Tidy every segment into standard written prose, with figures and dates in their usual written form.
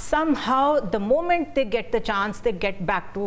somehow the moment they get the chance they get back to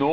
9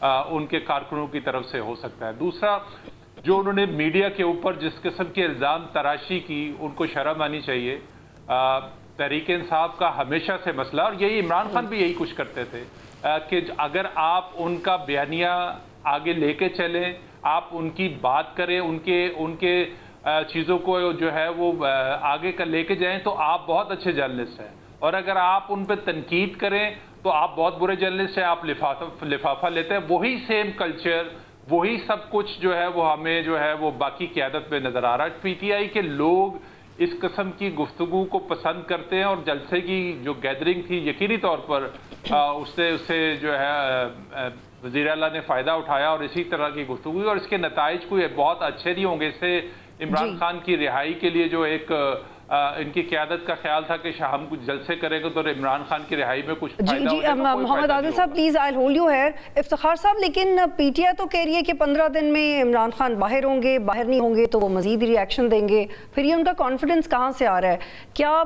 ان کے کارکنوں کی طرف سے ہو سکتا ہے. دوسرا, جو انہوں نے میڈیا کے اوپر جس قسم کے الزام تراشی کی, ان کو شرم آنی چاہیے. تحریک انصاف کا ہمیشہ سے مسئلہ, اور یہی عمران خان بھی یہی کچھ کرتے تھے کہ اگر آپ ان کا بیانیہ آگے لے کے چلیں, آپ ان کی بات کریں, ان کے چیزوں کو جو ہے وہ آگے کا لے کے جائیں, تو آپ بہت اچھے جرنلسٹ ہیں. اور اگر آپ ان پہ تنقید کریں تو آپ بہت برے جرنلسٹ ہیں, آپ لفافہ لیتے ہیں. وہی سیم کلچر, وہی سب کچھ جو ہے وہ ہمیں جو ہے وہ باقی قیادت میں نظر آ رہا ہے. پی ٹی آئی کے لوگ اس قسم کی گفتگو کو پسند کرتے ہیں, اور جلسے کی جو گیدرنگ تھی یقینی طور پر اس سے جو ہے وزیر اعلیٰ نے فائدہ اٹھایا, اور اسی طرح کی گفتگو ہوئی, اور اس کے نتائج کوئی بہت اچھے نہیں ہوں گے. اس سے عمران خان کی رہائی کے لیے جو ایک ان کی قیادت کا خیال تھا کہ ہم کچھ جلسے کریں گے تو عمران خان کی رہائی میں کچھ فائدہ ہو جائے گا. محمد عادل صاحب please I hold you here. Iftikhar صاحب, لیکن پی ٹی آئی تو کہہ رہی ہے کہ 15 دن میں عمران خان باہر ہوں گے, باہر نہیں ہوں گے تو وہ مزید ری ایکشن دیں گے. پھر یہ ان کا کانفیڈنس کہاں سے آ رہا ہے؟ کیا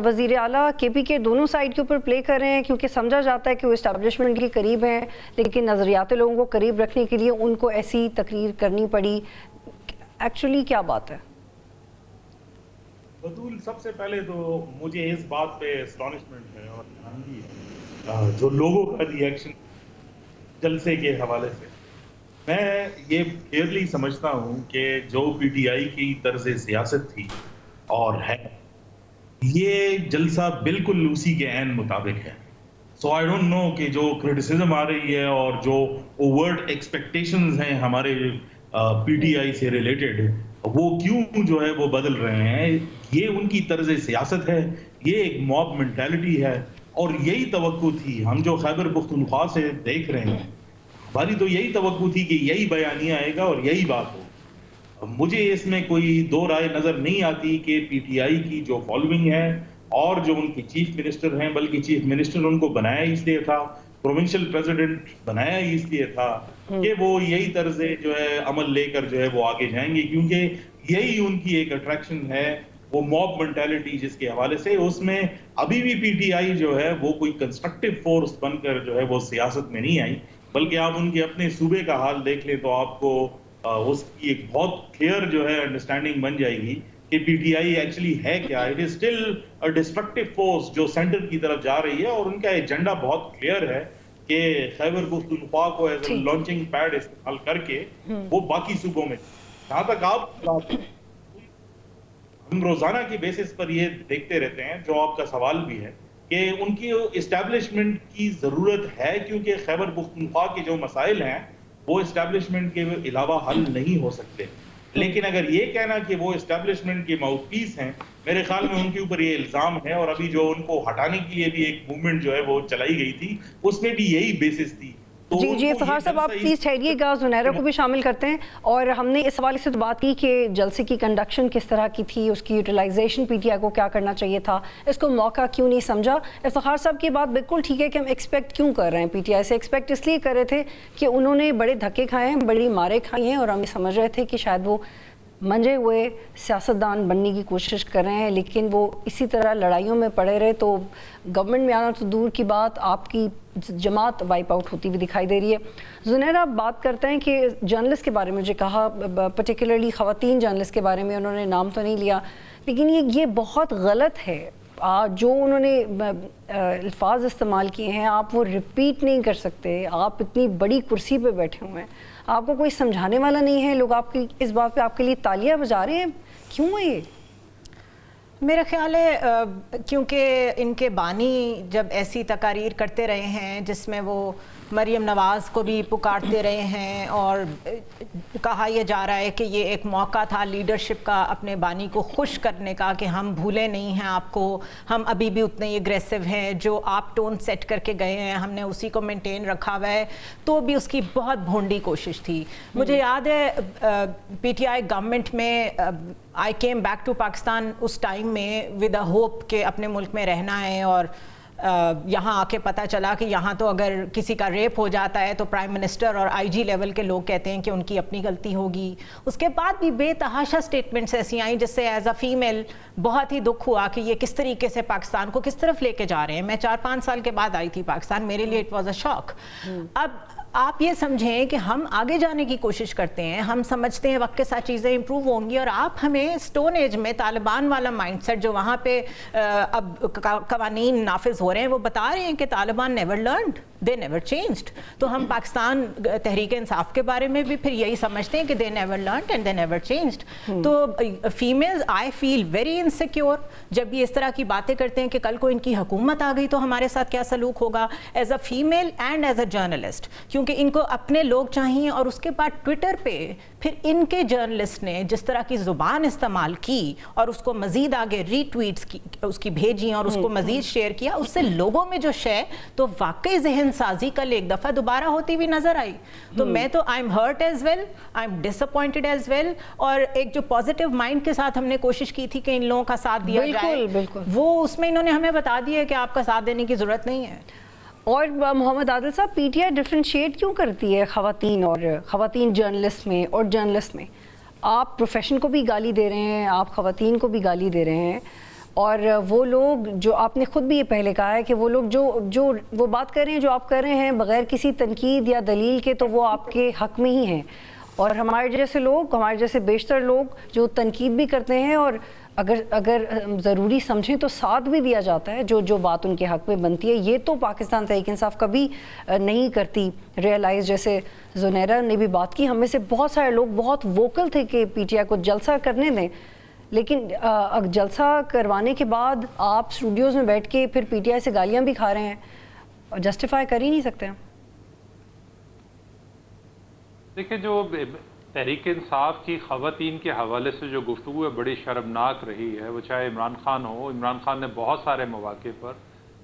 وزیر اعلیٰ کے پی کے دونوں سائڈ کے اوپر پلے کر رہے ہیں؟ کیونکہ سمجھا جاتا ہے کہ وہ اسٹیبلشمنٹ کے قریب ہیں, لیکن نظریات لوگوں کو قریب رکھنے کے لیے ان کو ایسی تقریر کرنی پڑی. ایکچولی کیا بات ہے؟ بطول, سب سے پہلے تو مجھے اس بات پہ اسٹانشمنٹ ہے اور حیرانگی ہے جو لوگوں کا ری ایکشن جلسے کے حوالے سے. میں یہ کلیئرلی سمجھتا ہوں کہ جو پی ٹی آئی کی طرز سیاست تھی اور ہے, یہ جلسہ بالکل اسی کے عین مطابق ہے. سو آئی ڈونٹ نو کہ جو کرٹیسزم آ رہی ہے اور جو اوورٹ ایکسپیکٹیشنز ہیں ہمارے پی ٹی آئی سے ریلیٹڈ, وہ کیوں جو ہے وہ بدل رہے ہیں. یہ ان کی طرز سیاست ہے, یہ ایک موب مینٹیلٹی ہے, اور یہی توقع تھی. ہم جو خیبر پختونخوا سے دیکھ رہے ہیں, ہماری تو یہی توقع تھی کہ یہی بیانیہ آئے گا اور یہی بات ہو. مجھے اس میں کوئی دو رائے نظر نہیں آتی کہ پی ٹی آئی کی جو فالوئنگ ہے اور جو ان کے چیف منسٹر ہیں, بلکہ چیف منسٹر ان کو بنایا اس لیے تھا, پروونشل پریزیڈنٹ بنایا اس لیے تھا کہ وہ یہی طرز جو ہے عمل لے کر جو ہے وہ آگے جائیں گے, کیونکہ یہی ان کی ایک اٹریکشن ہے, وہ موب مینٹیلٹی جس کے حوالے سے. اس میں ابھی بھی پی ٹی آئی جو ہے وہ کوئی کنسٹرکٹیو فورس بن کر جو ہے وہ سیاست میں نہیں آئی, بلکہ آپ ان کے اپنے صوبے کا حال دیکھ لیں تو آپ کو اس کی ایک بہت کلیئر جو ہے انڈرسٹینڈنگ بن جائے گی کہ پی ٹی آئی ایکچولی ہے کیا. It is still a destructive force جو سینٹر کی طرف جا رہی ہے, اور ان کا ایجنڈا بہت کلیئر ہے کہ خیبر پختونخوا کو ایز اے لانچنگ پیڈ استعمال کر کے وہ باقی صوبوں میں. جہاں تک آپ ہم روزانہ کی بیسس پر یہ دیکھتے رہتے ہیں, جو آپ کا سوال بھی ہے, کہ ان کی اسٹیبلشمنٹ کی ضرورت ہے, کیونکہ خیبر پختونخوا کے جو مسائل ہیں وہ اسٹیبلشمنٹ کے علاوہ حل نہیں ہو سکتے. لیکن اگر یہ کہنا کہ وہ اسٹیبلشمنٹ کے ماؤتھ پیس ہیں, میرے خیال میں ان کے اوپر یہ الزام ہے, اور ابھی جو ان کو ہٹانے کے لیے بھی ایک موومنٹ جو ہے وہ چلائی گئی تھی, اس میں بھی یہی بیسس تھی. جی افتخار صاحب, آپ پلیز ٹھہریے گا, زنیرہ کو بھی شامل کرتے ہیں. اور ہم نے اس حوالے سے تو بات کی کہ جلسے کی کنڈکشن کس طرح کی تھی, اس کی یوٹیلائزیشن پی ٹی آئی کو کیا کرنا چاہیے تھا, اس کو موقع کیوں نہیں سمجھا. افتخار صاحب کی بات بالکل ٹھیک ہے کہ ہم ایکسپیکٹ کیوں کر رہے ہیں, پی ٹی آئی سے ایکسپیکٹ اس لیے کر رہے تھے کہ انہوں نے بڑے دھکے کھائے ہیں, بڑی مارے کھائی ہیں, اور ہم یہ سمجھ رہے تھے کہ شاید وہ منجے ہوئے سیاستدان بننے کی کوشش کر رہے ہیں, لیکن وہ اسی طرح لڑائیوں میں پڑے رہے تو گورنمنٹ میں آنا تو دور کی بات, آپ کی جماعت وائپ آؤٹ ہوتی ہوئی دکھائی دے رہی ہے. زنیرہ, آپ بات کرتے ہیں کہ جرنلسٹ کے بارے میں مجھے کہا, پرٹیکولرلی خواتین جرنلسٹ کے بارے میں, انہوں نے نام تو نہیں لیا, لیکن یہ بہت غلط ہے. جو انہوں نے الفاظ استعمال کیے ہیں آپ وہ ریپیٹ نہیں کر سکتے. آپ اتنی بڑی کرسی پہ بیٹھے ہوئے ہیں, آپ کو کوئی سمجھانے والا نہیں ہے, لوگ آپ کی اس بات پہ آپ کے لیے تالیاں بجا رہے ہیں, کیوں ہے یہ؟ میرا خیال ہے کیونکہ ان کے بانی جب ایسی تقاریر کرتے رہے ہیں جس میں وہ مریم نواز کو بھی پکارتے رہے ہیں, اور کہا یہ جا رہا ہے کہ یہ ایک موقع تھا لیڈرشپ کا اپنے بانی کو خوش کرنے کا کہ ہم بھولے نہیں ہیں آپ کو, ہم ابھی بھی اتنے ہی اگریسو ہیں, جو آپ ٹون سیٹ کر کے گئے ہیں ہم نے اسی کو مینٹین رکھا ہوا ہے, تو بھی اس کی بہت بھونڈی کوشش تھی. مجھے یاد ہے پی ٹی آئی گورنمنٹ میں I came back to Pakistan اس ٹائم میں ود اے ہوپ کہ اپنے ملک میں رہنا ہے, اور یہاں آ کے پتہ چلا کہ یہاں تو اگر کسی کا ریپ ہو جاتا ہے تو پرائم منسٹر اور آئی جی لیول کے لوگ کہتے ہیں کہ ان کی اپنی غلطی ہوگی. اس کے بعد بھی بے تحاشا سٹیٹمنٹس ایسی آئیں جس سے ایز اے فیمیل بہت ہی دکھ ہوا کہ یہ کس طریقے سے پاکستان کو کس طرف لے کے جا رہے ہیں. میں 4-5 سال کے بعد آئی تھی پاکستان, میرے لیے اٹ واز اے شاک. اب آپ یہ سمجھیں کہ ہم آگے جانے کی کوشش کرتے ہیں, ہم سمجھتے ہیں وقت کے ساتھ چیزیں امپروو ہوں گی, اور آپ ہمیں اسٹون ایج میں طالبان والا مائنڈ سیٹ جو وہاں پہ اب قوانین نافذ ہو رہے ہیں وہ بتا رہے ہیں کہ Taliban never learned, they never changed. تو ہم پاکستان تحریک انصاف کے بارے میں بھی پھر یہی سمجھتے ہیں کہ they never learned and they never changed. تو فیمیلز آئی فیل ویری انسیکیور جب یہ اس طرح کی باتیں کرتے ہیں کہ کل کو ان کی حکومت آ گئی تو ہمارے ساتھ کیا سلوک ہوگا, as a female and as a journalist, کیونکہ ان کو اپنے لوگ چاہیے. اور اس کے بعد ٹویٹر پہ پھر ان کے جرنلسٹ نے جس طرح کی زبان استعمال کی اور اس کو مزید آگے ری ٹویٹس کی اس کی بھیجی اور اس کو مزید شیئر کیا, اس سے لوگوں میں جو شے تو واقعی ذہن سازی کل ایک دفعہ دوبارہ ہوتی ہوئی نظر آئی. تو میں تو I am hurt as well, I am disappointed as well. اور ایک جو پازیٹیو مائنڈ کے ساتھ ہم نے کوشش کی تھی کہ ان لوگوں کا ساتھ دیا جائے, وہ اس میں انہوں نے ہمیں بتا دیا کہ آپ کا ساتھ دینے کی ضرورت نہیں ہے. اور محمد عادل صاحب, پی ٹی آئی ڈفرینشیٹ کیوں کرتی ہے خواتین جرنلسٹ میں اور جرنلسٹ میں؟ آپ پروفیشن کو بھی گالی دے رہے ہیں, آپ خواتین کو بھی گالی دے رہے ہیں, اور وہ لوگ جو آپ نے خود بھی یہ پہلے کہا ہے کہ وہ لوگ جو وہ بات کر رہے ہیں جو آپ کر رہے ہیں بغیر کسی تنقید یا دلیل کے, تو وہ آپ کے حق میں ہی ہیں. اور ہمارے جیسے لوگ, ہمارے جیسے بیشتر لوگ جو تنقید بھی کرتے ہیں اور اگر ضروری سمجھیں تو ساتھ بھی دیا جاتا ہے جو بات ان کے حق میں بنتی ہے. یہ تو پاکستان تحریک انصاف کبھی نہیں کرتی ریئلائز. جیسے زنیرہ نے بھی بات کی, ہم میں سے بہت سارے لوگ بہت ووکل تھے کہ پی ٹی آئی کو جلسہ کرنے دیں, لیکن جلسہ کروانے کے بعد آپ اسٹوڈیوز میں بیٹھ کے پھر پی ٹی آئی سے گالیاں بھی کھا رہے ہیں, جسٹیفائی کر ہی نہیں سکتے. دیکھیں, جو تحریک انصاف کی خواتین کے حوالے سے جو گفتگو ہے بڑی شرمناک رہی ہے. وہ چاہے عمران خان ہو, عمران خان نے بہت سارے مواقع پر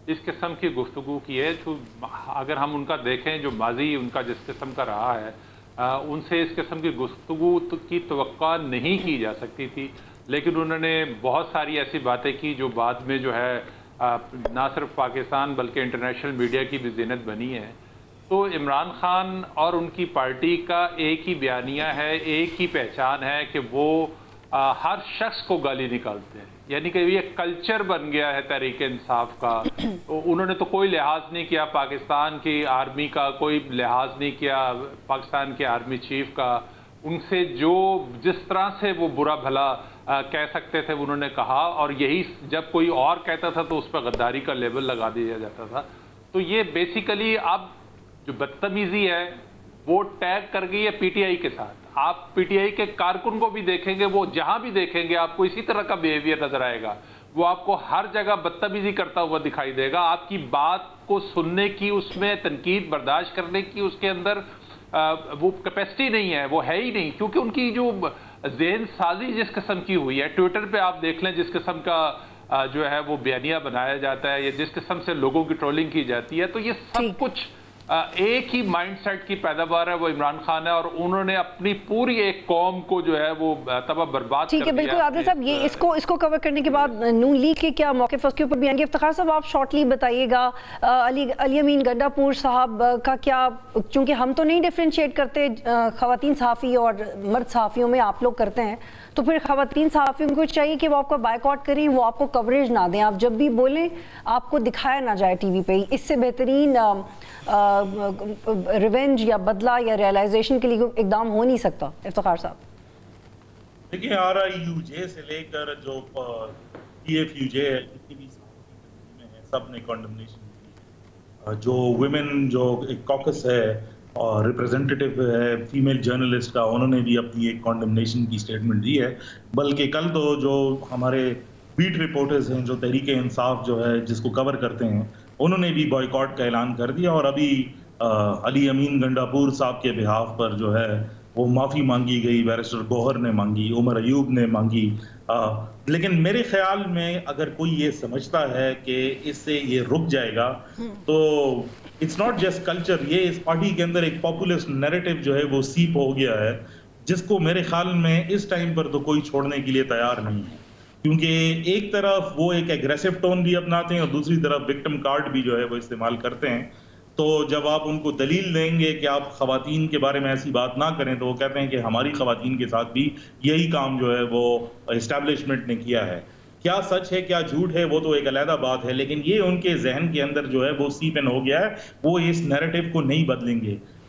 اس قسم کی گفتگو کی ہے. جو اگر ہم ان کا دیکھیں جو ماضی ان کا جس قسم کا رہا ہے, ان سے اس قسم کی گفتگو کی توقع نہیں کی جا سکتی تھی, لیکن انہوں نے بہت ساری ایسی باتیں کی جو بعد میں جو ہے نہ صرف پاکستان بلکہ انٹرنیشنل میڈیا کی بھی زینت بنی ہے. تو عمران خان اور ان کی پارٹی کا ایک ہی بیانیہ ہے, ایک ہی پہچان ہے کہ وہ ہر شخص کو گالی نکالتے ہیں. یعنی کہ یہ کلچر بن گیا ہے تحریک انصاف کا. انہوں نے تو کوئی لحاظ نہیں کیا پاکستان کی آرمی کا, کوئی لحاظ نہیں کیا پاکستان کے آرمی چیف کا. ان سے جو جس طرح سے وہ برا بھلا کہہ سکتے تھے انہوں نے کہا, اور یہی جب کوئی اور کہتا تھا تو اس پہ غداری کا لیبل لگا دیا جاتا تھا. تو یہ بیسیکلی اب جو بدتمیزی ہے وہ ٹیگ کر گئی ہے پی ٹی آئی کے ساتھ. آپ پی ٹی آئی کے کارکن کو بھی دیکھیں گے, وہ جہاں بھی دیکھیں گے آپ کو اسی طرح کا بیہیویئر نظر آئے گا. وہ آپ کو ہر جگہ بدتمیزی کرتا ہوا دکھائی دے گا. آپ کی بات کو سننے کی, اس میں تنقید برداشت کرنے کی اس کے اندر وہ کیپیسٹی نہیں ہے, وہ ہے ہی نہیں. کیونکہ ان کی جو ذہن سازی جس قسم کی ہوئی ہے, ٹویٹر پہ آپ دیکھ لیں جس قسم کا جو ہے وہ بیانیہ بنایا جاتا ہے یا جس قسم سے لوگوں کی ٹرولنگ کی جاتی ہے, تو یہ سب کچھ ایک ہی مائنڈ سیٹ کی پیداوار ہے, وہ عمران خان ہے. اور انہوں نے اپنی پوری ایک قوم کو جو ہے وہ تباہ برباد کر دیا. ٹھیک ہے, بالکل عادل صاحب, یہ اس کو کور کرنے کے بعد نون لیگ کے کیا موقف اس کے اوپر بھی آئیں گے. افتخار صاحب, آپ شارٹلی بتائیے گا علی امین گنڈا پور صاحب کا کیا, چونکہ ہم تو نہیں ڈفرینشیٹ کرتے خواتین صحافی اور مرد صحافیوں میں, آپ لوگ کرتے ہیں, تو پھر خواتین صحافیوں کو چاہیے کہ وہ آپ کا بائیکاٹ کریں, وہ آپ کو کوریج نہ دیں, آپ جب بھی بولیں آپ کو دکھایا نہ جائے ٹی وی پہ. اس سے بہترین ریونج یا بدلہ یا ریئلائزیشن کے لیے اقدام ہو نہیں سکتا. افتخار صاحب دیکھیں, آر آئی یو جے سے لے کر جو پی ایف یو جے جتنی بھی تنظیمیں ہیں سب نے کنڈمنیشن کی. جو ویمن جو ایک کاکس ہے اور ریپرزینٹیٹیو ہے فیمیل جرنلسٹ کا, انہوں نے بھی اپنی ایک کنڈمنیشن کی اسٹیٹمنٹ دی ہے. بلکہ کل تو جو ہمارے بیٹ رپورٹرز ہیں جو تحریک انصاف جو ہے جس کو کور کرتے ہیں, انہوں نے بھی بائیکاٹ کا اعلان کر دیا. اور ابھی علی امین گنڈا پور صاحب کے بہاف پر جو ہے وہ معافی مانگی گئی, بیرسٹر گوہر نے مانگی, عمر ایوب نے مانگی. لیکن میرے خیال میں اگر کوئی یہ سمجھتا ہے کہ اس سے یہ رک جائے گا تو اٹس ناٹ جسٹ کلچر. یہ اس پارٹی کے اندر ایک پاپولسٹ نیریٹو جو ہے وہ سیپ ہو گیا ہے, جس کو میرے خیال میں اس ٹائم پر تو کوئی چھوڑنے کے لیے تیار نہیں ہے. کیونکہ ایک طرف وہ ایک ایگریسو ٹون بھی اپناتے ہیں اور دوسری طرف وکٹم کارڈ بھی جو ہے وہ استعمال کرتے ہیں. تو جب آپ ان کو دلیل دیں گے کہ آپ خواتین کے بارے میں ایسی بات نہ کریں, تو وہ کہتے ہیں کہ ہماری خواتین کے ساتھ بھی یہی کام جو ہے وہ اسٹیبلشمنٹ نے کیا ہے. کیا سچ ہے کیا جھوٹ ہے وہ تو ایک علیحدہ بات ہے, لیکن یہ ان کے ذہن کے اندر جو ہے وہ سیپ ان ہو گیا ہے, وہ اس نیریٹو کو نہیں بدلیں گے.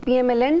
PMLN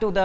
to the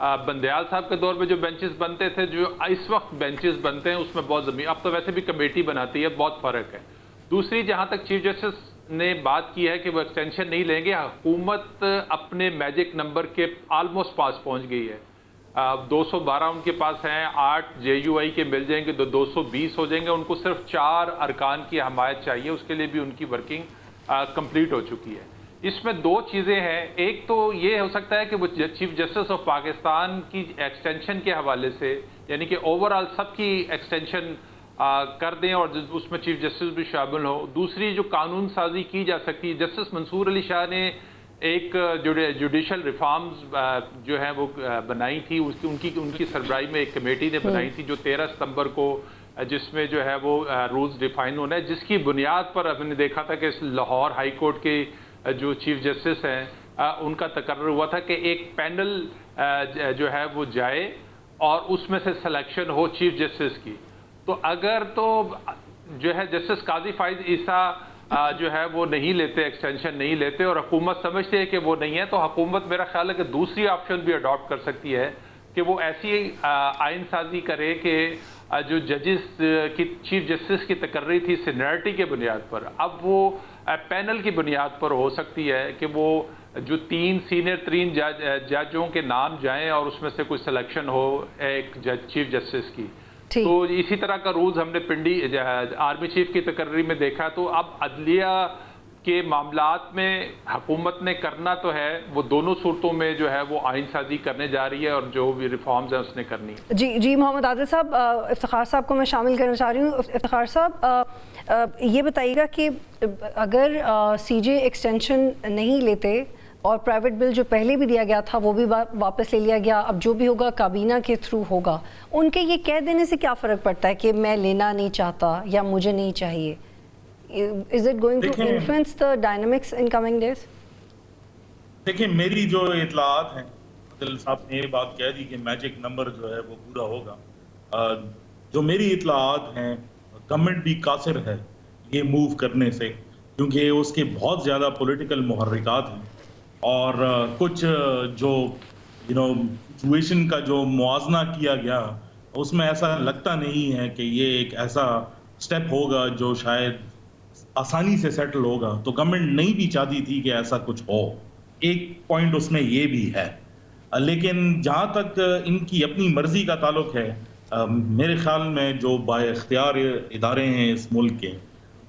بندیال صاحب کے دور میں جو بینچز بنتے تھے, جو اس وقت بینچز بنتے ہیں, اس میں بہت زمین, اب تو ویسے بھی کمیٹی بناتی ہے, بہت فرق ہے. دوسری, جہاں تک چیف جسٹس نے بات کی ہے کہ وہ ایکسٹینشن نہیں لیں گے, حکومت اپنے میجک نمبر کے آلموسٹ پاس پہنچ گئی ہے. 212 ان کے پاس ہیں, 8 JUI کے مل جائیں گے تو 220 ہو جائیں گے. ان کو صرف 4 ارکان کی حمایت چاہیے, اس کے لیے بھی ان کی ورکنگ کمپلیٹ ہو چکی ہے. اس میں 2 چیزیں ہیں. ایک تو یہ ہو سکتا ہے کہ وہ چیف جسٹس آف پاکستان کی ایکسٹینشن کے حوالے سے, یعنی کہ اوور آل سب کی ایکسٹینشن کر دیں اور اس میں چیف جسٹس بھی شامل ہو. دوسری جو قانون سازی کی جا سکتی ہے, جسٹس منصور علی شاہ نے ایک جوڈیشل ریفارمز جو ہیں وہ بنائی تھی, ان کی سربراہی میں ایک کمیٹی نے بنائی تھی جو 13 ستمبر کو, جس میں جو ہے وہ رولز ڈیفائن ہونا ہے, جس کی بنیاد پر ہم نے دیکھا تھا کہ لاہور ہائی کورٹ کے جو چیف جسٹس ہیں ان کا تقرر ہوا تھا کہ ایک پینل جو ہے وہ جائے اور اس میں سے سلیکشن ہو چیف جسٹس کی. تو اگر تو جو ہے جسٹس قاضی فائز عیسیٰ جو ہے وہ نہیں لیتے, ایکسٹینشن نہیں لیتے, اور حکومت سمجھتے ہے کہ وہ نہیں ہے, تو حکومت میرا خیال ہے کہ دوسری آپشن بھی اڈاپٹ کر سکتی ہے کہ وہ ایسی آئین سازی کرے کہ جو ججز کی چیف جسٹس کی تقرری تھی سینیئرٹی کے بنیاد پر, اب وہ پینل کی بنیاد پر ہو سکتی ہے کہ وہ جو 3 سینئر ترین ججوں کے نام جائیں اور اس میں سے کوئی سلیکشن ہو ایک چیف جسٹس کی. تو اسی طرح کا رولز ہم نے پنڈی آرمی چیف کی تقرری میں دیکھا. تو اب عدلیہ کے معاملات میں حکومت نے کرنا تو ہے, وہ دونوں صورتوں میں جو ہے وہ آئین سازی کرنے جا رہی ہے اور جو بھی ریفارمز ہیں اس نے کرنی ہے. جی محمد عادل صاحب, افتخار صاحب کو میں شامل کرنا چاہ رہی ہوں. افتخار صاحب یہ بتائیے گا کہ اگر CJ ایکسٹینشن نہیں لیتے اور پرائیویٹ بل جو پہلے بھی دیا گیا تھا وہ بھی واپس لے لیا گیا, اب جو بھی ہوگا کابینہ کے تھرو ہوگا, ان کے یہ کہہ دینے سے کیا فرق پڑتا ہے کہ میں لینا نہیں چاہتا یا مجھے نہیں چاہیے؟ Is it going to influence the dynamics in coming days? دیکھیں, میری جو اطلاعات ہیں, عادل صاحب نے یہ بات کہہ دی کہ میجک نمبر جو ہے وہ پورا ہوگا. جو میری اطلاعات ہیں, گورنمنٹ بھی قاصر ہے یہ موو کرنے سے, کیونکہ اس کے بہت زیادہ پولیٹیکل محرکات ہیں, اور کچھ جو سچویشن کا جو موازنہ کیا گیا اس میں ایسا لگتا نہیں ہے کہ یہ ایک ایسا سٹیپ ہوگا جو شاید آسانی سے سیٹل ہوگا. تو گورنمنٹ نہیں بھی چاہتی تھی کہ ایسا کچھ ہو, ایک پوائنٹ اس میں یہ بھی ہے. لیکن جہاں تک ان کی اپنی مرضی کا تعلق ہے, میرے خیال میں جو با اختیار ادارے ہیں اس ملک کے,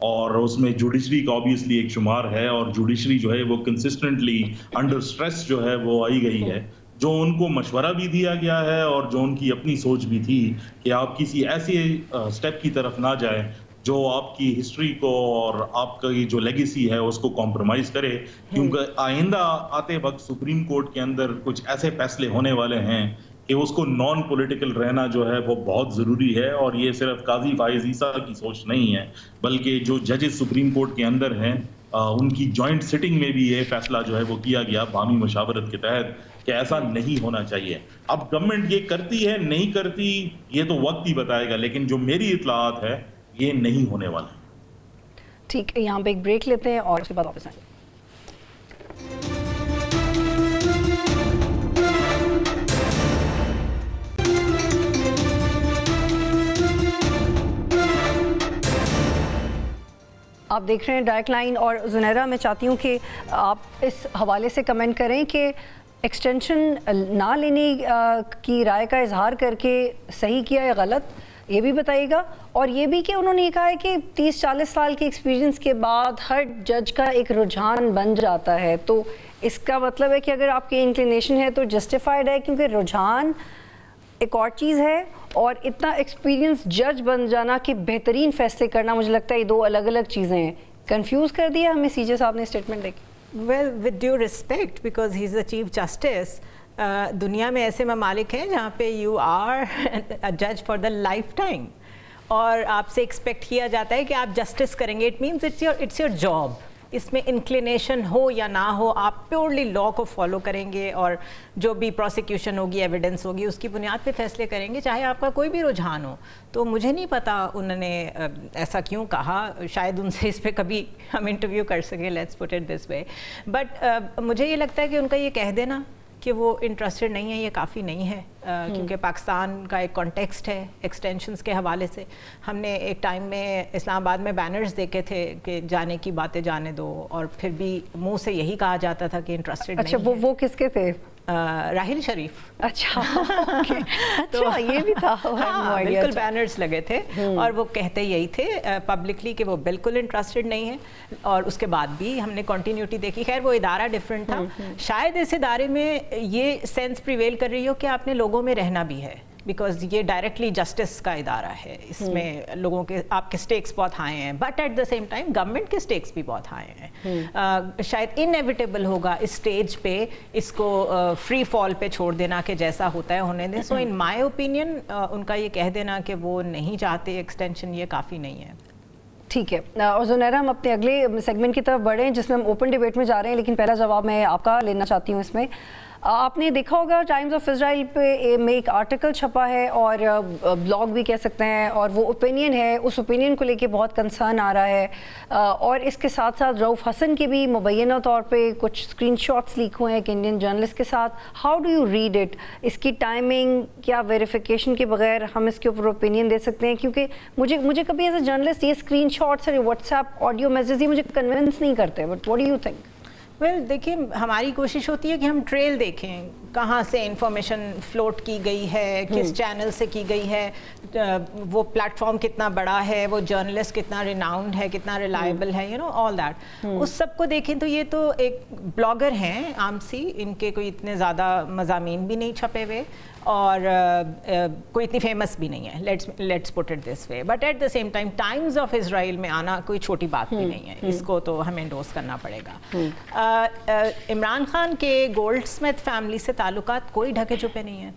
اور اس میں جوڈیشری کا آبویسلی ایک شمار ہے, اور جوڈیشری جو ہے وہ کنسسٹنٹلی انڈر سٹریس جو ہے وہ آئی گئی ہے, جو ان کو مشورہ بھی دیا گیا ہے اور جو ان کی اپنی سوچ بھی تھی کہ آپ کسی ایسے سٹیپ کی طرف نہ جائیں جو آپ کی ہسٹری کو اور آپ کی جو لیگیسی ہے اس کو کمپرومائز کرے, کیونکہ آئندہ آتے وقت سپریم کورٹ کے اندر کچھ ایسے فیصلے ہونے والے ہیں کہ اس کو نان پولیٹیکل رہنا جو ہے وہ بہت ضروری ہے. اور یہ صرف قاضی فائز عیسیٰ کی سوچ نہیں ہے, بلکہ جو ججز سپریم کورٹ کے اندر ہیں ان کی جوائنٹ سٹنگ میں بھی یہ فیصلہ جو ہے وہ کیا گیا باہمی مشاورت کے تحت کہ ایسا نہیں ہونا چاہیے. اب گورنمنٹ یہ کرتی ہے نہیں کرتی یہ تو وقت ہی بتائے گا, لیکن جو میری اطلاعات ہے یہ نہیں ہونے والا. ٹھیک ہے, یہاں پہ ایک بریک لیتے ہیں اور اس کے بعد واپس آئیں گے. آپ دیکھ رہے ہیں ڈائریکٹ لائن, اور زنیرہ میں چاہتی ہوں کہ آپ اس حوالے سے کمنٹ کریں کہ ایکسٹینشن نہ لینے کی رائے کا اظہار کر کے صحیح کیا یا غلط, یہ بھی بتائیے گا. اور یہ بھی کہ انہوں نے یہ کہا ہے کہ 30-40 سال کے ایکسپیرینس کے بعد ہر جج کا ایک رجحان بن جاتا ہے, تو اس کا مطلب ہے کہ اگر آپ کی انکلینیشن ہے تو جسٹیفائڈ ہے, کیونکہ رجحان ایک اور چیز ہے اور اتنا ایکسپیرینس جج بن جانا کہ بہترین فیصلے کرنا, مجھے لگتا ہے یہ 2 الگ الگ چیزیں ہیں. کنفیوز کر دیا ہمیں CJ صاحب نے اسٹیٹمنٹ دیکھی. Well, with due respect, because he's the Chief Justice, دنیا میں ایسے ممالک ہیں جہاں پہ you are a judge for the lifetime, اور آپ سے ایکسپیکٹ کیا جاتا ہے کہ آپ جسٹس کریں گے. It means it's your job. اس میں انکلینیشن ہو یا نہ ہو, آپ پیورلی لا کو فالو کریں گے اور جو بھی پروسیکیوشن ہوگی, ایویڈنس ہوگی, اس کی بنیاد پہ فیصلے کریں گے, چاہے آپ کا کوئی بھی رجحان ہو. تو مجھے نہیں پتا انہوں نے ایسا کیوں کہا, شاید ان سے اس پہ کبھی ہم انٹرویو کر سکیں, let's put it this way. But مجھے یہ لگتا ہے کہ ان کا یہ کہہ دینا کہ وہ انٹرسٹڈ نہیں ہے یہ کافی نہیں ہے، کیونکہ پاکستان کا ایک کانٹیکسٹ ہے ایکسٹینشنز کے حوالے سے. ہم نے ایک ٹائم میں اسلام آباد میں بینرز دیکھے تھے کہ جانے کی باتیں جانے دو، اور پھر بھی منہ سے یہی کہا جاتا تھا کہ انٹرسٹڈ نہیں. اچھا وہ کس کے تھے؟ راحیل شریف. اچھا اچھا یہ بھی تھا. ہاں بالکل بینرز لگے تھے اور وہ کہتے یہی تھے پبلکلی کہ وہ بالکل انٹرسٹڈ نہیں ہے، اور اس کے بعد بھی ہم نے کنٹینیوٹی دیکھی. خیر وہ ادارہ ڈفرینٹ تھا، شاید اس ادارے میں یہ سینس پریویل کر رہی ہو کہ آپ نے لوگوں میں رہنا بھی ہے، بیکاز یہ ڈائریکٹلی جسٹس کا ادارہ ہے، اس میں لوگوں کے آپ کے سٹیکس بہت ہائی ہیں، but at the same time government کے سٹیکس بھی بہت ہائی ہیں. شاید انیویٹیبل ہوگا اس سٹیج پہ اس کو فری فال پہ چھوڑ دینا کہ جیسا ہوتا ہے ہونے دیں. سو ان مائی اوپینین ان کا یہ کہہ دینا کہ وہ نہیں چاہتے ایکسٹینشن یہ کافی نہیں ہے. ٹھیک ہے. اور زنیرہ ہم اپنے اگلے سیگمنٹ کی طرف بڑھیں جس میں ہم اوپن ڈیبیٹ میں جا رہے ہیں، لیکن پہلا جواب میں آپ کا لینا چاہتی ہوں. اس میں آپ نے دیکھا ہوگا ٹائمز آف اسرائیل پہ میں ایک آرٹیکل چھپا ہے اور بلاگ بھی کہہ سکتے ہیں، اور وہ اوپینین ہے، اس اوپینین کو لے کے بہت کنسرن آ رہا ہے. اور اس کے ساتھ ساتھ رؤف حسن کے بھی مبینہ طور پہ کچھ اسکرین شاٹس لیک ہوئے ہیں ایک انڈین جرنلسٹ کے ساتھ. How do you read it? اس کی ٹائمنگ کیا ویریفیکیشن کے بغیر ہم اس کے اوپر اوپینین دے سکتے ہیں؟ کیونکہ مجھے کبھی ایز اے جرنلسٹ یہ اسکرین شاٹس اور واٹس ایپ آڈیو میسیج یہ مجھے کنونس نہیں کرتے. But what do you think? Well دیکھیے ہماری کوشش ہوتی ہے کہ ہم ٹریل دیکھیں کہاں سے انفارمیشن فلوٹ کی گئی ہے، کس چینل سے کی گئی ہے، وہ پلیٹ فارم کتنا بڑا ہے، وہ جرنلسٹ کتنا ریناؤنڈ ہے، کتنا ریلائبل ہے، آل دیٹ. اس سب کو دیکھیں تو یہ تو ایک بلاگر ہیں عام سی، ان کے کوئی اتنے زیادہ مضامین بھی نہیں چھپے ہوئے اور کوئی اتنی فیمس بھی نہیں ہے، let's put it this way. But at the same time Times of Israel میں آنا کوئی چھوٹی بات بھی نہیں ہے، اس کو تو ہمیں انڈورس کرنا پڑے گا. عمران خان کے گولڈ اسمتھ فیملی سے تعلقات کوئی ڈھکے چھپے نہیں ہیں.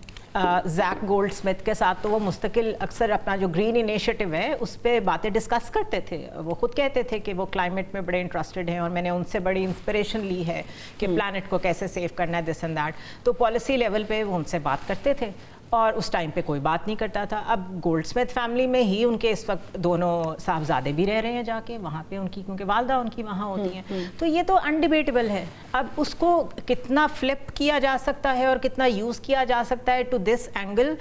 زیک گولڈ اسمتھ کے ساتھ تو وہ مستقل اکثر اپنا جو گرین انیشیٹو ہے اس پہ باتیں ڈسکس کرتے تھے. وہ خود کہتے تھے کہ وہ کلائمیٹ میں بڑے انٹرسٹڈ ہیں اور میں نے ان سے بڑی انسپریشن لی ہے کہ پلانٹ کو کیسے سیو کرنا ہے، دس اینڈ دیٹ. تو پالیسی لیول پہ وہ ان سے بات کرتے تھے اور اس ٹائم پہ کوئی بات نہیں کرتا تھا. اب گولڈ اسمتھ فیملی میں ہی ان کے اس وقت دونوں صاحبزادے بھی رہ رہے ہیں جا کے وہاں پہ، ان کی کیونکہ والدہ ان کی وہاں ہوتی ہیں. تو یہ تو انڈیبیٹیبل ہے. اب اس کو کتنا فلپ کیا جا سکتا ہے اور کتنا یوز کیا جا سکتا ہے ٹو دس اینگل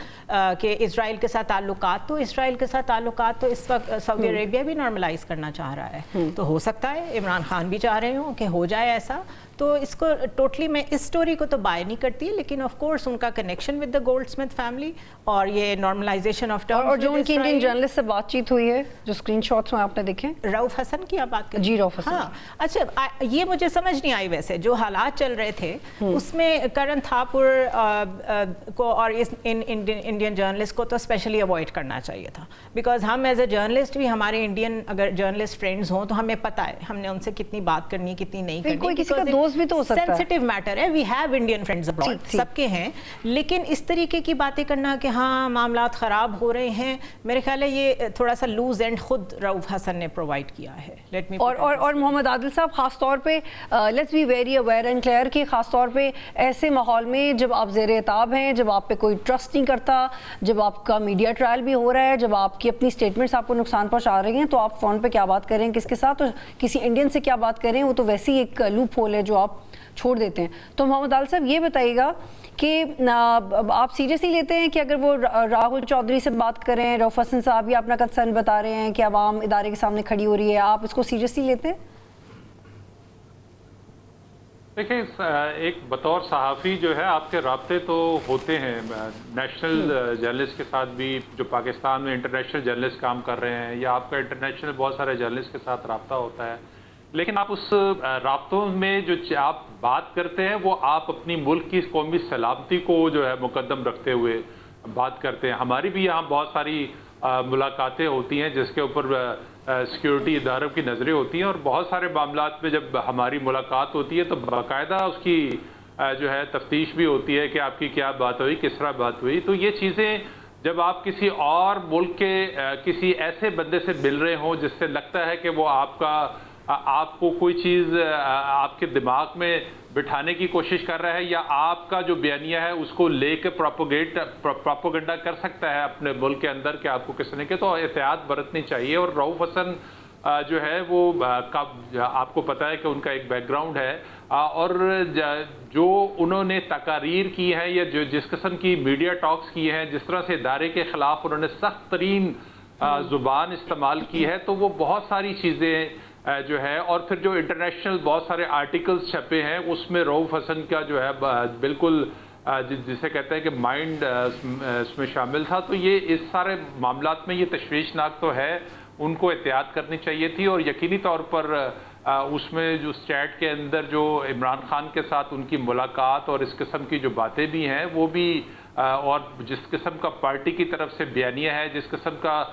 کہ اسرائیل کے ساتھ تعلقات، تو اسرائیل کے ساتھ تعلقات تو اس وقت سعودی عربیہ بھی نارملائز کرنا چاہ رہا ہے. تو ہو سکتا ہے عمران خان بھی چاہ رہے ہوں کہ ہو جائے ایسا. تو اس کو ٹوٹلی میں اس سٹوری کو تو بائی نہیں کرتی، لیکن آف کورس ان کا connection with the gold Smith family اور یہ نارملائزیشن آف ٹرمز. اور جو ان کی انڈین جرنلسٹ سے بات چیت ہوئی ہے جو اسکرین شاٹس میں آپ نے دیکھے، رؤف حسن کی آپ بات کریں؟ جی رؤف حسن. ہاں اچھا یہ مجھے سمجھ نہیں آئی. ویسے جو حالات چل رہے تھے اس میں کرن تھاپر کو اور اس انڈین جرنلسٹ کو تو اسپیشلی اوائڈ کرنا چاہیے تھا، بیکاز ہم ایز اے جرنلسٹ بھی ہمارے انڈین اگر جرنلسٹ فرینڈز ہوں تو ہمیں پتہ ہے ہم نے ان سے کتنی بات کرنی کتنی نہیں کرنی. کوئی کسی کا دوست بھی تو ہو سکتا ہے، سینسٹیو میٹر ہے. We have Indian friends abroad, سب کے ہیں، لیکن اس طریقے کی باتیں کرنا کہ ہاں معاملات خراب ہو رہے ہیں، میرے خیال ہے یہ تھوڑا سا لوز اینڈ خود رؤف حسن نے پرووائڈ کیا ہے. اور محمد عادل صاحب خاص طور پہ let's be very aware and clear کہ خاص طور پہ ایسے ماحول میں جب آپ زیر عتاب ہیں، جب آپ پہ کوئی ٹرسٹ نہیں کرتا، جب آپ کا میڈیا ٹرائل بھی ہو رہا ہے، جب آپ کی اپنی اسٹیٹمنٹس آپ کو نقصان پہنچا رہی ہیں، تو آپ فون پہ کیا بات کریں کس کے ساتھ اور کسی انڈین سے کیا بات کریں، وہ تو ویسے ہی ایک لوپ ہول ہے جو آپ چھوڑ دیتے ہیں. تو محمد عادل صاحب یہ بتائیے گا کہ آپ سیریسلی لیتے ہیں کہ اگر وہ راہل چودھری سے بات کریں، رؤف حسن صاحب بھی اپنا کنسرن بتا رہے ہیں کہ عوام ادارے کے سامنے کھڑی ہو رہی ہے، آپ اس کو سیریسلی لیتے ہیں؟ دیکھیں ایک بطور صحافی جو ہے آپ کے رابطے تو ہوتے ہیں نیشنل جرنلسٹ کے ساتھ بھی جو پاکستان میں انٹرنیشنل جرنلسٹ کام کر رہے ہیں، یا آپ کا انٹرنیشنل بہت سارے جرنلسٹ کے ساتھ رابطہ ہوتا ہے. لیکن آپ اس رابطوں میں جو آپ بات کرتے ہیں وہ آپ اپنی ملک کی قومی سلامتی کو جو ہے مقدم رکھتے ہوئے بات کرتے ہیں. ہماری بھی یہاں بہت ساری ملاقاتیں ہوتی ہیں جس کے اوپر سیکیورٹی اداروں کی نظریں ہوتی ہیں، اور بہت سارے معاملات میں جب ہماری ملاقات ہوتی ہے تو باقاعدہ اس کی جو ہے تفتیش بھی ہوتی ہے کہ آپ کی کیا بات ہوئی، کس طرح بات ہوئی. تو یہ چیزیں جب آپ کسی اور ملک کے کسی ایسے بندے سے مل رہے ہوں جس سے لگتا ہے کہ وہ آپ کو کوئی چیز آپ کے دماغ میں بٹھانے کی کوشش کر رہا ہے یا آپ کا جو بیانیہ ہے اس کو لے کے پروپیگنڈا کر سکتا ہے اپنے ملک کے اندر کہ آپ کو کس نے کہ، تو احتیاط برتنی چاہیے. اور رؤف حسن جو ہے وہ آپ کو پتہ ہے کہ ان کا ایک بیک گراؤنڈ ہے اور جو انہوں نے تقاریر کی ہے یا جو جس قسم کی میڈیا ٹاکس کی ہیں، جس طرح سے ادارے کے خلاف انہوں نے سخت ترین زبان استعمال کی ہے، تو وہ بہت ساری چیزیں جو ہے، اور پھر جو انٹرنیشنل بہت سارے آرٹیکلز چھپے ہیں اس میں رؤوف حسن کا جو ہے بالکل جسے کہتے ہیں کہ مائنڈ اس میں شامل تھا. تو یہ اس سارے معاملات میں یہ تشویشناک تو ہے، ان کو احتیاط کرنی چاہیے تھی. اور یقینی طور پر اس میں جو چیٹ کے اندر جو عمران خان کے ساتھ ان کی ملاقات اور اس قسم کی جو باتیں بھی ہیں وہ بھی، اور جس قسم کا پارٹی کی طرف سے بیانیہ ہے، جس قسم کا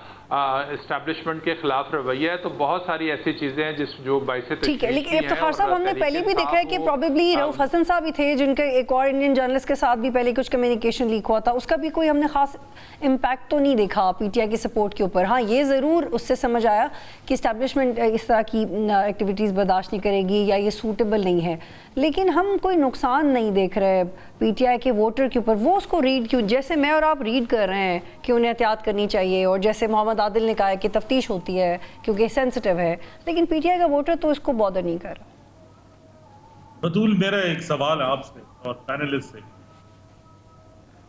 اسٹیبلشمنٹ کے خلاف رویہ ہے، تو بہت ساری ایسی چیزیں ہیں جو باعث تشویش ٹھیک ہے. لیکن افتخار صاحب ہم نے پہلے بھی دیکھا ہے کہ پروبیبلی رؤوف حسن صاحب ہی تھے جن کا ایک اور انڈین جرنلسٹ کے ساتھ بھی پہلے کچھ کمیونیکیشن لیک ہوا تھا، اس کا بھی کوئی ہم نے خاص امپیکٹ تو نہیں دیکھا پی ٹی آئی کی سپورٹ کے اوپر. ہاں یہ ضرور اس سے سمجھ آیا کہ اسٹیبلشمنٹ اس طرح کی ایکٹیویٹیز برداشت نہیں کرے گی یا یہ سوٹیبل نہیں ہے، لیکن ہم کوئی نقصان نہیں دیکھ رہے پی ٹی آئی کے ووٹر کے اوپر. وہ اس کو ریڈ کیوں، جیسے میں اور آپ ریڈ کر رہے ہیں کہ انہیں احتیاط کرنی چاہیے، اور جیسے محمد عادل نے کہا ہے کہ تفتیش ہوتی ہے کیونکہ سینسٹیو ہے، لیکن پی ٹی آئی کا ووٹر تو اس کو بادر نہیں کر رہا. بطول، میرا ایک سوال آپ سے اور پینلسٹ سے،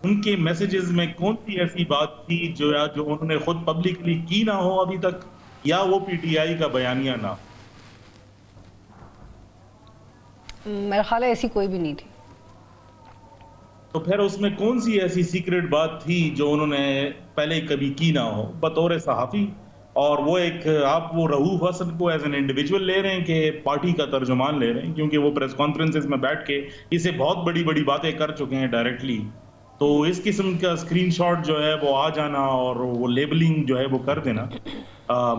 ان کے میسیجز میں کون سی ایسی بات تھی جو انہوں نے خود پبلکلی کی نہ ہو ابھی تک، یا وہ پی ٹی آئی کا بیانیہ نہ؟ میرا خیال ہے ایسی کوئی بھی نہیں تھی. تو پھر اس میں کون سی ایسی سیکرٹ بات تھی جو انہوں نے پہلے کبھی کی نہ ہو بطور صحافی؟ اور وہ ایک آپ وہ رؤوف حسن کو ایز این انڈیویجول لے رہے ہیں کہ پارٹی کا ترجمان لے رہے ہیں، کیونکہ وہ پریس کانفرنسز میں بیٹھ کے اسے بہت بڑی بڑی باتیں کر چکے ہیں ڈائریکٹلی. تو اس قسم کا اسکرین شاٹ جو ہے وہ آ جانا اور وہ لیبلنگ جو ہے وہ کر دینا،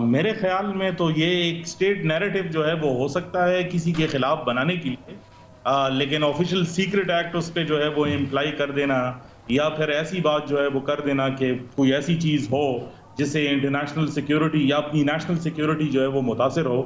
میرے خیال میں تو یہ ایک اسٹیٹ نیریٹو جو ہے وہ ہو سکتا ہے کسی کے خلاف بنانے کے لیے، لیکن آفیشیل سیکرٹ ایکٹ اس پہ جو ہے وہ امپلائی کر دینا، یا پھر ایسی بات جو ہے وہ کر دینا کہ کوئی ایسی چیز ہو جس سے انٹرنیشنل سیکیورٹی یا اپنی نیشنل سیکیورٹی جو ہے وہ متاثر ہو،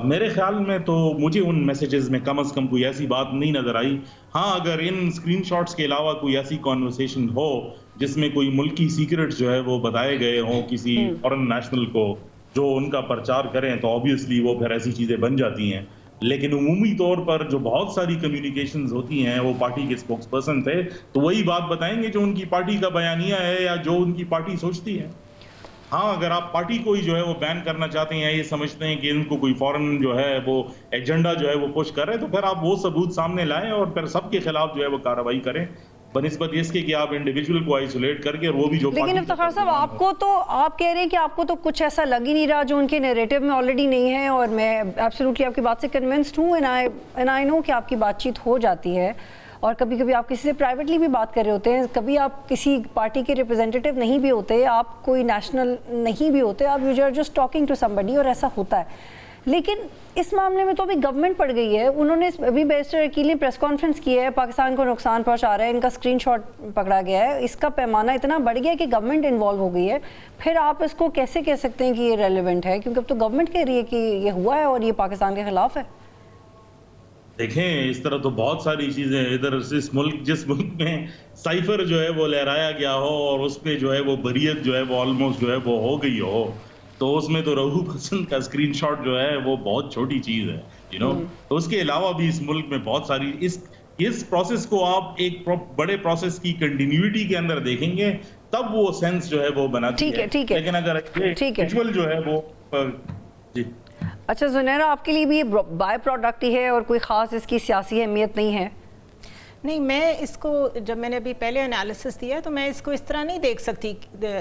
میرے خیال میں تو مجھے ان میسیجز میں کم از کم کوئی ایسی بات نہیں نظر آئی. ہاں اگر ان اسکرین شاٹس کے علاوہ کوئی ایسی کانورسیشن ہو جس میں کوئی ملکی سیکرٹ جو ہے وہ بتائے گئے ہوں کسی فورن نیشنل کو جو ان کا پرچار کریں، تو آبویسلی وہ پھر ایسی چیزیں بن جاتی ہیں. لیکن عمومی طور پر جو بہت ساری کمیونیکیشنز ہوتی ہیں وہ پارٹی کے اسپوکس پرسن تھے، تو وہی بات بتائیں گے جو ان کی پارٹی کا بیانیہ ہے یا جو ان کی پارٹی سوچتی ہے. ہاں اگر آپ پارٹی کو ہی جو ہے وہ بین کرنا چاہتے ہیں، یہ سمجھتے ہیں کہ ان کو کوئی فورن جو ہے وہ ایجنڈا جو ہے وہ پش کر رہے، تو پھر آپ وہ ثبوت سامنے لائیں اور پھر سب کے خلاف جو ہے وہ کارروائی کریں، بنسبت اس کے کہ آپ انڈیویجول کو آئسولیٹ کر کے، اور وہ بھی جو. لیکن افتخار صاحب آپ کہہ رہے ہیں کہ آپ کو تو کچھ ایسا لگ ہی نہیں رہا جو ان کے نیریٹو میں آلریڈی نہیں ہے، اور میں ایبسلیوٹلی آپ کی بات سے کنونسڈ ہوں، اینڈ آئی نو کہ آپ کی بات چیت ہو جاتی ہے، اور کبھی کبھی آپ کسی سے پرائیویٹلی بھی بات کر رہے ہوتے ہیں، کبھی آپ کسی پارٹی کے ریپرزینٹیو نہیں بھی ہوتے، آپ کوئی نیشنل نہیں بھی ہوتے، آپ you are just talking to some buddy, اور ایسا ہوتا ہے. لیکن اس معاملے میں تو ابھی گورنمنٹ پڑ گئی ہے. انہوں نے ابھی بیرسٹر عقیل نے پریس کانفرنس کی ہے، پاکستان کو نقصان پہنچا رہا ہے، ان کا اسکرین شاٹ پکڑا گیا ہے، اس کا پیمانہ اتنا بڑھ گیا ہے کہ گورنمنٹ انوالو ہو گئی ہے. پھر آپ اس کو کیسے کہہ سکتے ہیں کہ یہ ریلیونٹ ہے، کیونکہ اب تو گورنمنٹ کہہ رہی ہے کہ یہ ہوا ہے اور یہ پاکستان کے خلاف ہے. دیکھیں اس طرح تو بہت ساری چیزیں ادھر جس ملک میں سائفر جو ہے وہ لہرایا گیا ہو اور اس پہ جو ہے وہ بریت جو ہے وہ آلموسٹ جو ہے وہ ہو گئی ہو، تو اس میں تو رؤوف حسن کا اسکرین شاٹ جو ہے وہ بہت چھوٹی چیز ہے، تو اس کے علاوہ بھی اس ملک میں بہت ساری اس پروسیس کو آپ ایک بڑے پروسیس کی کنٹینیوٹی کے اندر دیکھیں گے تب وہ سینس جو ہے وہ بناتی ہے. لیکن اگر ویژول جو ہے وہ جی. اچھا زنیرہ، آپ کے لیے بھی یہ بائی پروڈکٹ ہی ہے اور کوئی خاص اس کی سیاسی اہمیت نہیں ہے؟ نہیں، میں اس کو جب میں نے ابھی پہلے انالیسس دیا تو میں اس کو اس طرح نہیں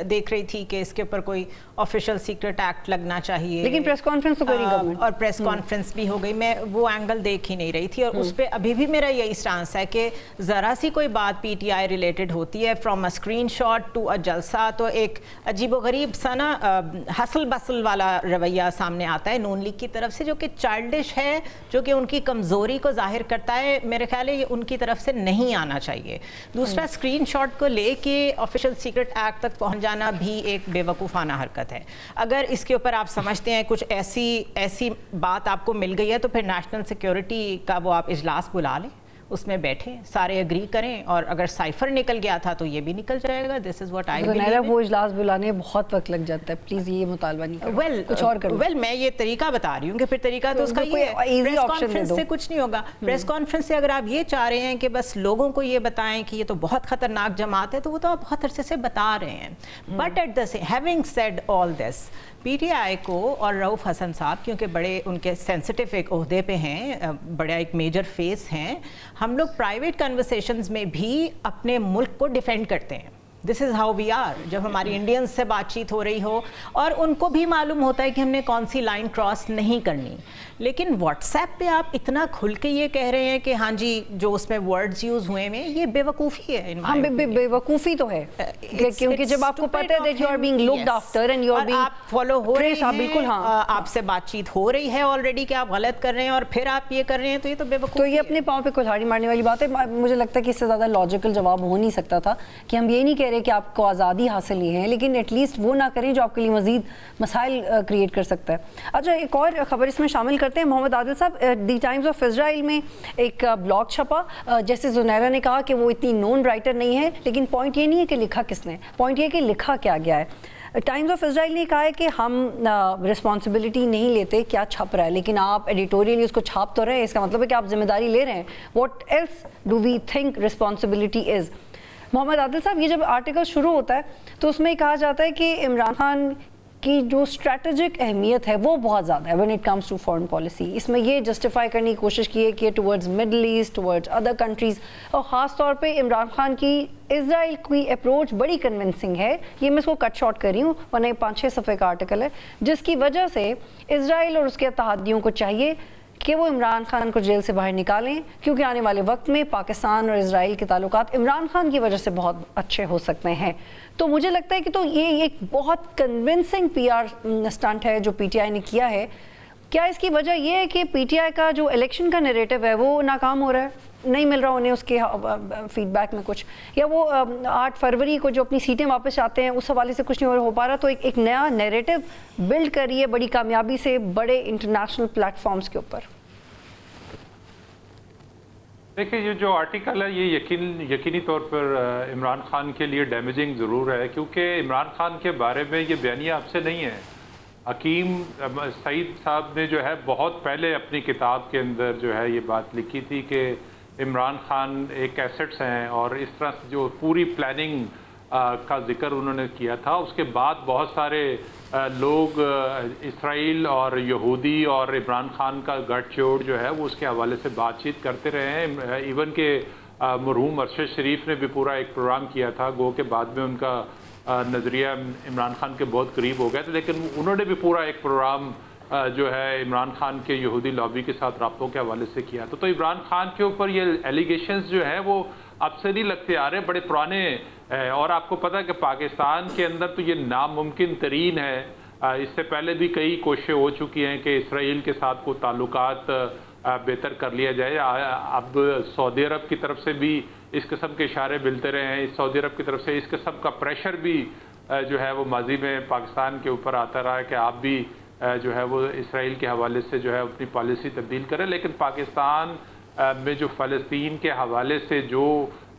دیکھ رہی تھی کہ اس کے اوپر کوئی آفیشیل سیکرٹ ایکٹ لگنا چاہیے، لیکن پریس کانفرنس تو کوئی گورنمنٹ اور پریس کانفرنس بھی ہو گئی، میں وہ اینگل دیکھ ہی نہیں رہی تھی. اور اس پہ ابھی بھی میرا یہی سٹانس ہے کہ ذرا سی کوئی بات پی ٹی آئی ریلیٹڈ ہوتی ہے، from a screen shot to a جلسہ، تو ایک عجیب و غریب سا نا ہسل بسل والا رویہ سامنے آتا ہے نون لیگ کی طرف سے، جو کہ چائلڈش ہے، جو کہ ان کی کمزوری کو ظاہر کرتا ہے. میرے خیال ہے یہ ان کی طرف سے نہیں آنا چاہیے. دوسرا، اسکرین شاٹ کو لے کے آفیشیل سیکرٹ ایکٹ تک پہنچ جانا بھی ایک بے وقوفانہ حرکت ہے. اگر اس کے اوپر آپ سمجھتے ہیں کچھ ایسی بات آپ کو مل گئی ہے تو پھر نیشنل سیکیورٹی کا وہ آپ اجلاس بلا لیں، اس میں بیٹھیں, سارے اگری کریں, اور اگر سائفر نکل گیا تھا تو یہ بھی نکل جائے گا. دس از واٹ آئی بلیو. وہ اجلاس بلانے بہت وقت لگ جاتا ہے, پلیز یہ مطالبہ نہیں کرو, کچھ اور کرو. ویل میں یہ طریقہ بتا رہی ہوں کہ پھر طریقہ تو اس کا یہ ہے, پریس کانفرنس سے کچھ نہیں ہوگا. پریس کانفرنس سے اگر آپ یہ چاہ رہے ہیں کہ بس لوگوں کو یہ بتائیں کہ یہ تو بہت خطرناک جماعت ہے, تو وہ تو آپ بہت عرصے سے بتا رہے ہیں. But at the having said all this, P T I کو اور رؤف حسن صاحب کیونکہ بڑے ان کے سینسٹیو ایک عہدے پہ ہیں, بڑا ایک میجر فیس ہیں, ہم لوگ پرائیویٹ کنورسیشنز میں بھی اپنے ملک کو ڈیفینڈ کرتے ہیں. دس از ہاؤ وی آر. جب ہماری انڈینز سے بات چیت ہو رہی ہو اور ان کو بھی معلوم ہوتا ہے کہ ہم نے کون سی لائن کراس نہیں کرنی, لیکن واٹس ایپ پہ آپ اتنا کھل کے یہ کہہ رہے ہیں کہ ہاں جی جو اس میں ورڈز یوز ہوئے ہیں یہ بے وقوفی ہے. بے وقوفی تو ہے, کیونکہ جب آپ کو پتہ ہے that you are being looked after and you are being آپ فالو ہو رہے ہیں, بالکل ہاں, آپ سے بات چیت ہو رہی ہے آلریڈی کہ آپ غلط کر رہے ہیں اور پھر آپ یہ کر رہے ہیں, تو یہ تو بے وقوفی. تو یہ اپنے پاؤں پہ کلہاڑی مارنے والی بات ہے. مجھے لگتا ہے کہ اس سے زیادہ لاجیکل جواب ہو نہیں سکتا تھا کہ ہم یہ نہیں کہہ رہے کہ آپ کو آزادی حاصل نہیں ہے, لیکن ایٹ لیسٹ وہ نہ کریں جو آپ کے لیے مزید مسائل کریٹ کر سکتا ہے. اچھا ایک اور خبر اس میں شامل کرتے ہیں. محمد عادل صاحب, دی ٹائمز آف اسرائیل میں ایک بلاگ چھپا, جیسے زنیرہ نے کہا کہ وہ اتنی نون رائٹر نہیں ہے, لیکن پوائنٹ یہ نہیں ہے کہ لکھا کس نے, پوائنٹ یہ ہے کہ لکھا کیا گیا ہے. ٹائمز آف اسرائیل نے کہا ہے کہ ہم رسپانسبلٹی نہیں لیتے کیا چھپ رہا ہے, لیکن آپ ایڈیٹوریلی اس کو چھاپ تو رہے ہیں, اس کا مطلب ہے کہ آپ ذمہ داری لے رہے ہیں. What else do we think responsibility is. Muhammad Adil صاحب, یہ جب آرٹیکل شروع ہوتا ہے تو اس میں کہا جاتا ہے کہ عمران خان کی جو اسٹریٹجک اہمیت ہے وہ بہت زیادہ ہے when it comes to foreign policy. اس میں یہ جسٹیفائی کرنے کی کوشش کی ہے کہ towards Middle East, towards other countries, اور خاص طور پہ عمران خان کی اسرائیل کی اپروچ بڑی کنونسنگ ہے. یہ میں اس کو کٹ شارٹ کر رہی ہوں, ورنہ یہ 5-6 صفحے کا آرٹیکل ہے, جس کی وجہ سے اسرائیل اور اس کے اتحادیوں کو چاہیے کہ وہ عمران خان کو جیل سے باہر نکالیں, کیونکہ آنے والے وقت میں پاکستان اور اسرائیل کے تعلقات عمران خان کی وجہ سے بہت اچھے ہو سکتے ہیں. تو مجھے لگتا ہے کہ تو یہ ایک بہت کنونسنگ پی آر اسٹنٹ ہے جو پی ٹی آئی نے کیا ہے. کیا اس کی وجہ یہ ہے کہ پی ٹی آئی کا جو الیکشن کا نیریٹو ہے وہ ناکام ہو رہا ہے, نہیں مل رہا انہیں اس کے فیڈ بیک میں کچھ, یا وہ 8 فروری کو جو اپنی سیٹیں واپس آتے ہیں اس حوالے سے کچھ نہیں ہو پا رہا, تو ایک نیا نیریٹو بلڈ کریے بڑی کامیابی سے بڑے انٹرنیشنل پلیٹ فارمز کے اوپر. دیکھیں یہ جو آرٹیکل ہے یہ یقینی طور پر عمران خان کے لیے ڈیمیجنگ ضرور ہے, کیونکہ عمران خان کے بارے میں یہ بیانیہ اب سے نہیں ہے. حکیم سعید صاحب نے جو ہے بہت پہلے اپنی کتاب کے اندر جو ہے یہ بات لکھی تھی کہ عمران خان ایک ایسٹس ہیں, اور اس طرح جو پوری پلاننگ کا ذکر انہوں نے کیا تھا. اس کے بعد بہت سارے لوگ اسرائیل اور یہودی اور عمران خان کا گٹھ جوڑ جو ہے وہ اس کے حوالے سے بات چیت کرتے رہے ہیں. ایون کہ مرحوم ارشد شریف نے بھی پورا ایک پروگرام کیا تھا, گو کہ بعد میں ان کا نظریہ عمران خان کے بہت قریب ہو گیا تھا, لیکن انہوں نے بھی پورا ایک پروگرام جو ہے عمران خان کے یہودی لابی کے ساتھ رابطوں کے حوالے سے کیا تھا. تو عمران خان کے اوپر یہ ایلیگیشنز جو ہیں وہ اب سے نہیں لگتے آ رہے, بڑے پرانے ہیں. اور آپ کو پتہ ہے کہ پاکستان کے اندر تو یہ ناممکن ترین ہے. اس سے پہلے بھی کئی کوششیں ہو چکی ہیں کہ اسرائیل کے ساتھ کو تعلقات بہتر کر لیا جائے. اب سعودی عرب کی طرف سے بھی اس قسم کے اشارے ملتے رہے ہیں, سعودی عرب کی طرف سے اس قسم کا پریشر بھی جو ہے وہ ماضی میں پاکستان کے اوپر آتا رہا ہے کہ آپ بھی جو ہے وہ اسرائیل کے حوالے سے جو ہے اپنی پالیسی تبدیل کریں. لیکن پاکستان میں جو فلسطین کے حوالے سے جو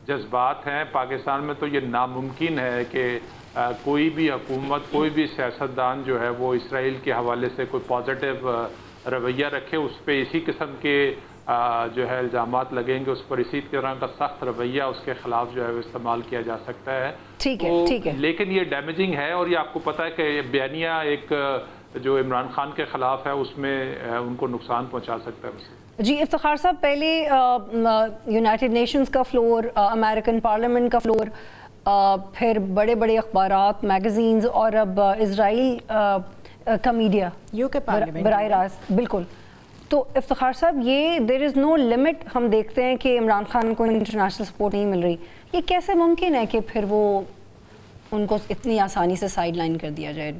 جذبات ہیں پاکستان میں, تو یہ ناممکن ہے کہ کوئی بھی حکومت, کوئی بھی سیاستدان جو ہے وہ اسرائیل کے حوالے سے کوئی پازیٹیو رویہ رکھے. اس پہ اسی قسم کے جو ہے الزامات لگیں گے, اس پر اسی طرح کا سخت رویہ اس کے خلاف جو ہے وہ استعمال کیا جا سکتا ہے. ٹھیک ہے, لیکن یہ ڈیمیجنگ ہے, اور یہ آپ کو پتہ ہے کہ یہ بیانیہ ایک جو عمران خان کے خلاف ہے اس میں ان کو نقصان پہنچا سکتا ہے. جی افتخار صاحب, پہلے یونائٹڈ نیشنز کا فلور, امریکن پارلیمنٹ کا فلور, پھر بڑے بڑے اخبارات, میگزینز, اور اب اسرائیل کا میڈیا براہ راست. بالکل. تو افتخار صاحب یہ دیر از نو لمٹ, ہم دیکھتے ہیں کہ عمران خان کو انٹرنیشنل سپورٹ نہیں مل رہی. یہ کیسے ممکن ہے کہ پھر وہ ان کو اتنی آسانی سے سائڈ لائن کر دیا جائے؟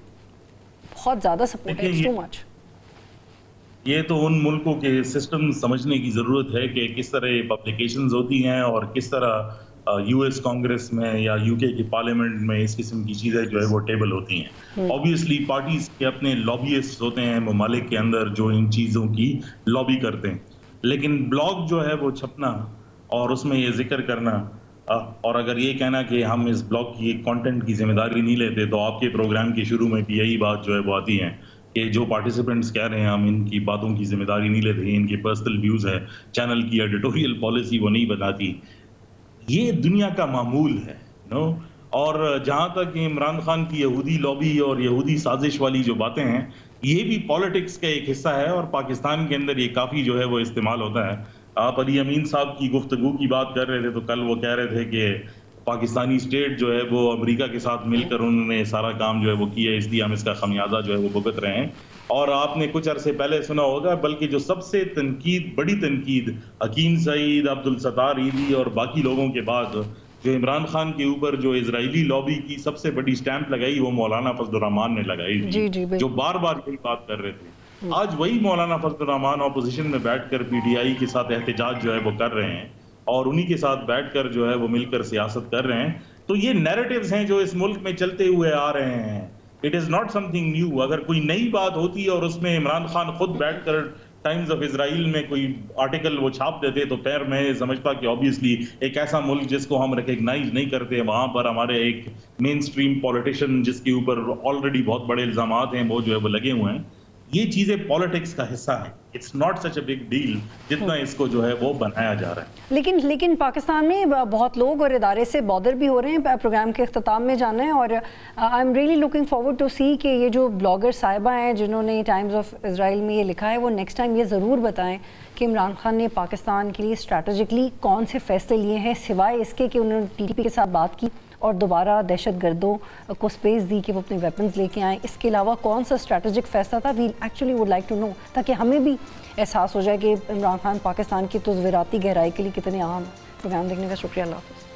بہت زیادہ سپورٹ ہے, اٹس ٹو مچ. یہ تو ان ملکوں کے سسٹم سمجھنے کی ضرورت ہے کہ کس طرح پبلیکیشنز ہوتی ہیں اور کس طرح یو ایس کانگریس میں یا یو کے کی پارلیمنٹ میں اس قسم کی چیزیں جو ہے وہ ٹیبل ہوتی ہیں. اوبیسلی پارٹیز کے اپنے لابیسٹ ہوتے ہیں ممالک کے اندر جو ان چیزوں کی لابی کرتے ہیں, لیکن بلاگ جو ہے وہ چھپنا اور اس میں یہ ذکر کرنا اور اگر یہ کہنا کہ ہم اس بلاگ کی کانٹینٹ کی ذمہ داری نہیں لیتے، تو آپ کے پروگرام کے شروع میں بھی یہی بات جو ہے وہ آتی ہے کہ جو پارٹیسپینٹس کہہ رہے ہیں ہم ان کی باتوں کی ذمہ داری نہیں لیتے، ان کے پرسنل ویوز ہے، چینل کی ایڈیٹوریل پالیسی وہ نہیں بناتی. یہ دنیا کا معمول ہے نو. اور جہاں تک عمران خان کی یہودی لابی اور یہودی سازش والی جو باتیں ہیں، یہ بھی پالیٹکس کا ایک حصہ ہے اور پاکستان کے اندر یہ کافی جو ہے وہ استعمال ہوتا ہے. آپ علی امین صاحب کی گفتگو کی بات کر رہے تھے تو کل وہ کہہ رہے تھے کہ پاکستانی اسٹیٹ جو ہے وہ امریکہ کے ساتھ مل کر انہوں نے سارا کام جو ہے وہ کیا ہے، اس لیے ہم اس کا خمیازہ جو ہے وہ بھگت رہے ہیں. اور آپ نے کچھ عرصے پہلے سنا ہوگا، بلکہ جو سب سے بڑی تنقید حکیم سعید، عبدالستار ایدھی اور باقی لوگوں کے بعد جو عمران خان کے اوپر جو اسرائیلی لابی کی سب سے بڑی سٹیمپ لگائی، وہ مولانا فضل الرحمان نے لگائی تھی، جو بار بار یہی بات کر رہے تھے. آج وہی مولانا فضل الرحمان اپوزیشن میں بیٹھ کر پی ٹی آئی کے ساتھ احتجاج جو ہے وہ کر رہے ہیں اور انہی کے ساتھ بیٹھ کر جو ہے وہ مل کر سیاست کر رہے ہیں. تو یہ نیریٹیوز ہیں جو اس ملک میں چلتے ہوئے آ رہے ہیں. It is not some thing new. اگر کوئی نئی بات ہوتی اور اس میں عمران خان خود بیٹھ کر ٹائمز آف اسرائیل میں کوئی آرٹیکل وہ چھاپ دیتے تو پھر میں سمجھتا کہ آبویسلی ایک ایسا ملک جس کو ہم ریکگنائز نہیں کرتے، وہاں پر ہمارے ایک مین سٹریم پولیٹیشین جس کے اوپر آلریڈی بہت بڑے الزامات ہیں وہ جو ہے وہ لگے ہوئے ہیں. یہ چیزیں پالیٹکس کا حصہ ہیں. It's not such a big deal جتنا اس کو جو ہے وہ بنایا جا رہا ہے. لیکن پاکستان میں بہت لوگ اور ادارے سے بادر بھی ہو رہے ہیں. پروگرام کے اختتام میں جانا ہے اور I am really looking forward to see کہ یہ جو بلاگر صاحبہ ہیں جنہوں نے ٹائمز آف اسرائیل میں یہ لکھا ہے، وہ نیکسٹ ٹائم یہ ضرور بتائیں کہ عمران خان نے پاکستان کے لیے اسٹریٹجکلی کون سے فیصلے لیے ہیں، سوائے اس کے کہ انہوں نے ٹی ٹی پی کے ساتھ بات کی اور دوبارہ دہشت گردوں کو سپیس دی کہ وہ اپنے ویپنز لے کے آئیں. اس کے علاوہ کون سا اسٹریٹجک فیصلہ تھا؟ We actually would like to know, تاکہ ہمیں بھی احساس ہو جائے کہ عمران خان پاکستان کی تصویراتی گہرائی کے لیے کتنے اہم. پروگرام دیکھنے کا شکریہ. اللہ حافظ.